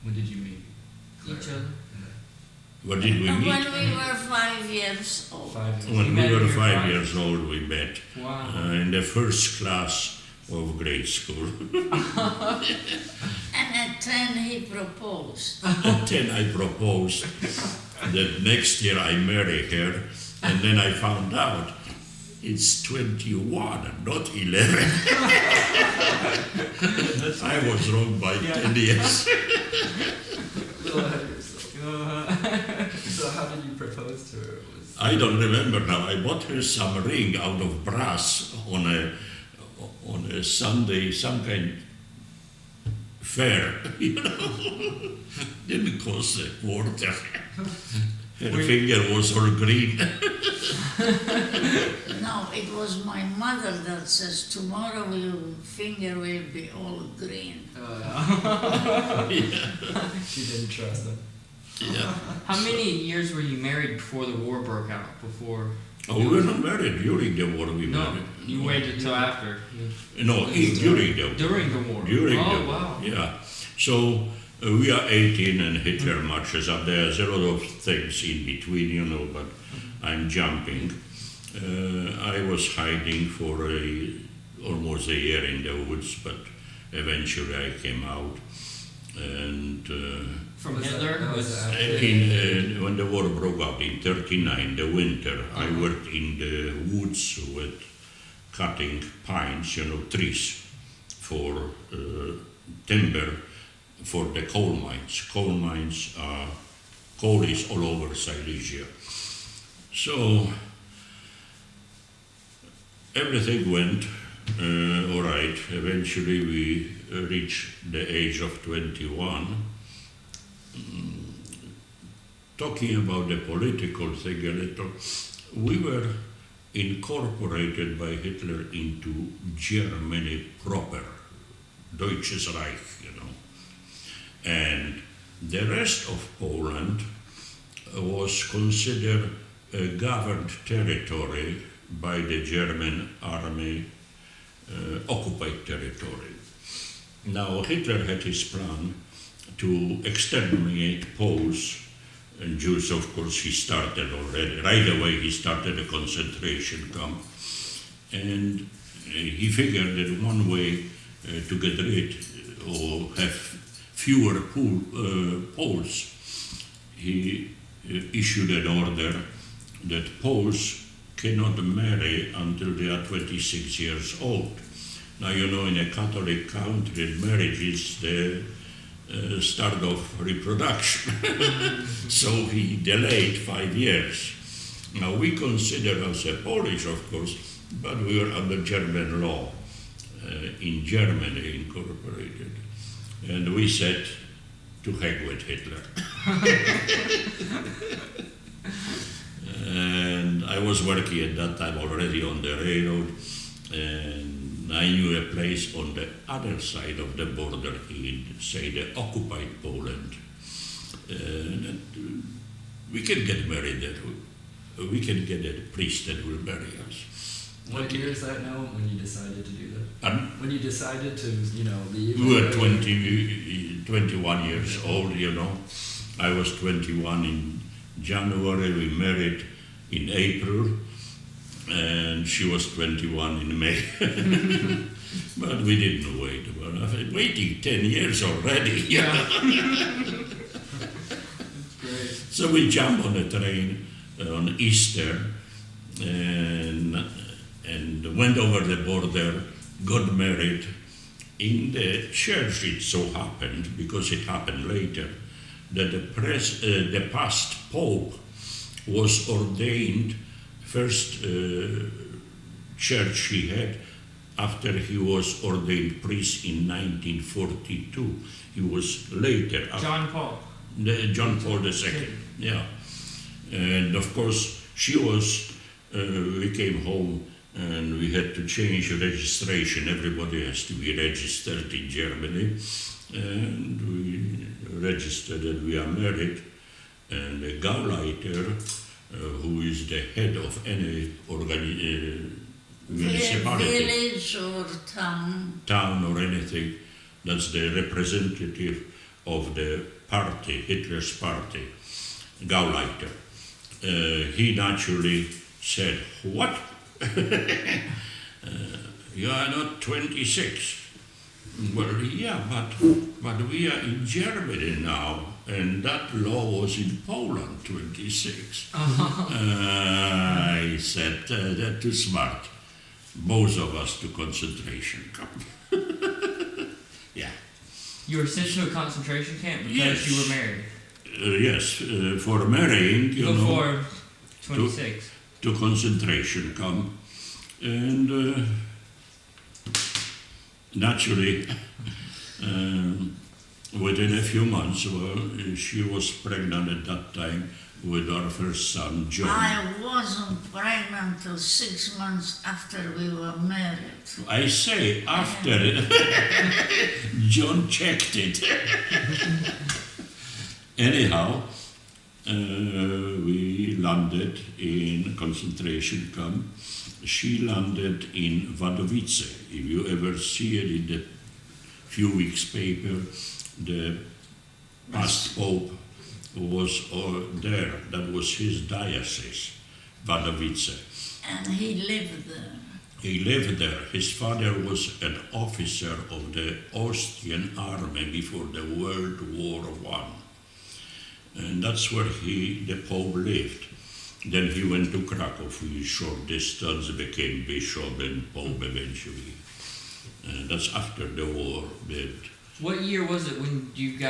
When did you meet Each other? What did we meet? When we were 5 years old. 5 years. When You we met were when you were 5 years old, we met Wow. in the first class of grade school. And at 10 he proposed. At 10 I proposed. That next year I married her, and then I found out it's 21, not 11. I was wrong by 10 years. Little ahead of yourself. So how did you propose to her? I don't remember now. I bought her some ring out of brass on a Sunday, some kind fair, you know. Didn't cost a quarter. Her finger was all green. No, it was my mother that says, tomorrow your finger will be all green. She didn't trust them. Yeah. How many years were you married before the war broke out? Before? Oh, we were not married during the war. We No, married. you waited till after. No, during the war. During the war. During oh, the war. wow. Yeah. So we are 18 and Hitler marches up. There's a lot of things in between, you know, but I'm jumping. I was hiding for almost a year in the woods, but eventually I came out. And From Was that- Hitler? that was Was after- when the war broke out in 39, the winter, I worked in the woods with cutting pines, you know, trees for timber for the coal mines. Coal is all over Silesia. So everything went all right. Eventually we reached the age of 21. Talking about the political thing a little, we were incorporated by Hitler into Germany proper, Deutsches Reich, you know. And the rest of Poland was considered a governed territory by the German army, occupied territory. Now Hitler had his plan to exterminate Poles and Jews. Of course, he started already. Right away, he started a concentration camp. And he figured that one way to get rid or have fewer Poles, he issued an order that Poles cannot marry until they are 26 years old. Now, you know, in a Catholic country, marriage is the start of reproduction. So he delayed 5 years. Now, we consider ourselves Polish, of course, but we were under German law, in Germany incorporated. And we said, to heck with Hitler. And I was working at that time already on the railroad, and I knew a place on the other side of the border in, say, the occupied Poland. And we can get married there. We can get a priest that will marry us. What year is that now when you decided to do that? And When you decided to, leave? we were 21 years old, you know. I was 21 in January, we married in April, and she was 21 in May. But we didn't wait. Well, I've been waiting 10 years already. Yeah. Great. So we jumped on a train on Easter and went over the border, got married. In the church it so happened, because it happened later, that the past pope was ordained, first church he had, after he was ordained priest in 1942. He was later. John Paul. John Paul II, yeah. And of course, she was, we came home and we had to change registration. Everybody has to be registered in Germany. And we registered that we are married. And the Gauleiter, who is the head of any municipality, Village or town. town or anything, that's the representative, of the party, Hitler's party, Gauleiter. He naturally said, "What? You are not 26. Well, yeah, but we are in Germany now, and that law was in Poland, 26. I said, that's too smart. Both of us to concentration camp. Yeah. You were sent to a concentration camp because Yes. you were married. Yes, for marrying, you know, Before 26. to concentration camp. And naturally, within a few months, well, she was pregnant at that time with our first son, John. I wasn't pregnant till 6 months after we were married. I say after John checked it. Anyhow, we landed in concentration camp. She landed in Wadowice. If you ever see it in the few weeks paper, the past pope was there. That was his diocese, Wadowice. And he lived there. He lived there. His father was an officer of the Austrian army before the World War I. And that's where the Pope lived. Then he went to Krakow, in short distance, became bishop and Pope eventually. That's after the war. But What year was it when you got